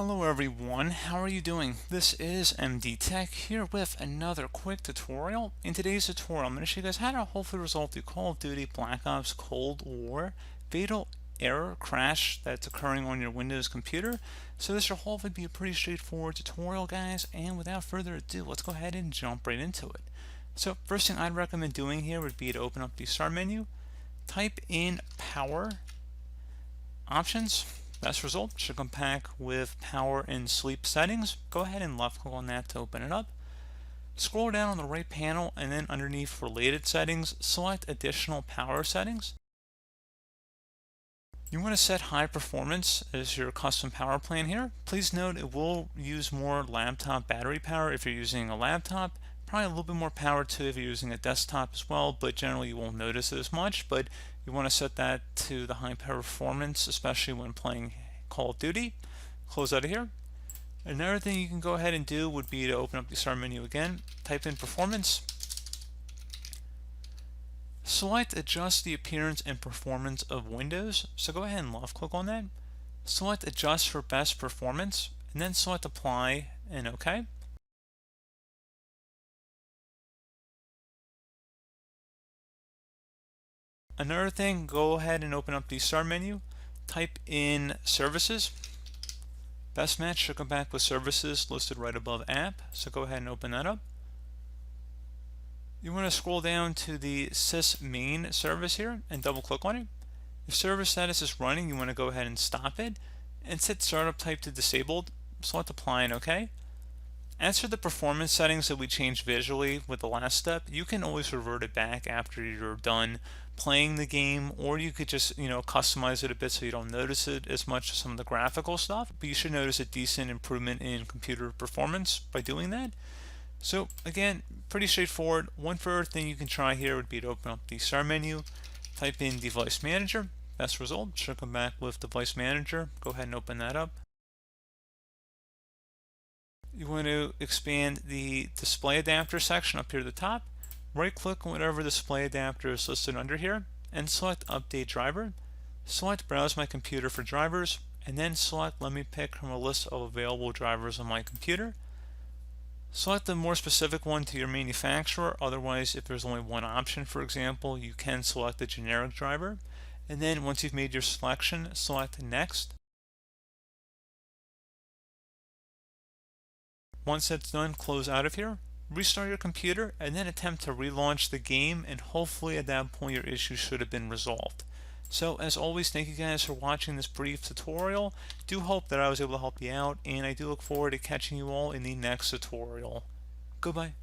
Hello everyone, how are you doing? This is MD Tech here with another quick tutorial. In today's tutorial, I'm going to show you guys how to hopefully resolve the Call of Duty Black Ops Cold War fatal error crash that's occurring on your Windows computer. So this should hopefully be a pretty straightforward tutorial, guys, and without further ado, let's go ahead and jump right into it. So first thing I'd recommend doing here would be to open up the start menu, type in power options. Best result should come back with power and sleep settings. Go ahead and left click on that to open it up. Scroll down on the right panel and then underneath related settings, select additional power settings. You want to set high performance as your custom power plan here. Please note it will use more laptop battery power if you're using a laptop. Probably a little bit more power too if you're using a desktop as well, but generally you won't notice it as much. But you want to set that to the high performance, especially when playing Call of Duty. Close out of here. Another thing you can go ahead and do would be to open up the start menu again, type in performance, select adjust the appearance and performance of Windows. So go ahead and left click on that, select adjust for best performance, and then select apply and OK. Another thing, go ahead and open up the start menu, type in services. Best match should come back with services listed right above app, so go ahead and open that up. You want to scroll down to the sys main service here and double click on it. If service status is running, you want to go ahead and stop it and set startup type to disabled, select apply and OK. As for the performance settings that we changed visually with the last step, you can always revert it back after you're done playing the game, or you could just, customize it a bit so you don't notice it as much as some of the graphical stuff, but you should notice a decent improvement in computer performance by doing that. So again, pretty straightforward. One further thing you can try here would be to open up the start menu, type in device manager. Best result should come back with device manager. Go ahead and open that up. You want to expand the display adapter section up here at the top. Right click on whatever display adapter is listed under here and select update driver. Select browse my computer for drivers and then select let me pick from a list of available drivers on my computer. Select the more specific one to your manufacturer. Otherwise, if there's only one option, for example, you can select the generic driver. And then once you've made your selection, select next. Once that's done, close out of here, restart your computer, and then attempt to relaunch the game, and hopefully at that point your issue should have been resolved. So as always, thank you guys for watching this brief tutorial. Do hope that I was able to help you out, and I do look forward to catching you all in the next tutorial. Goodbye.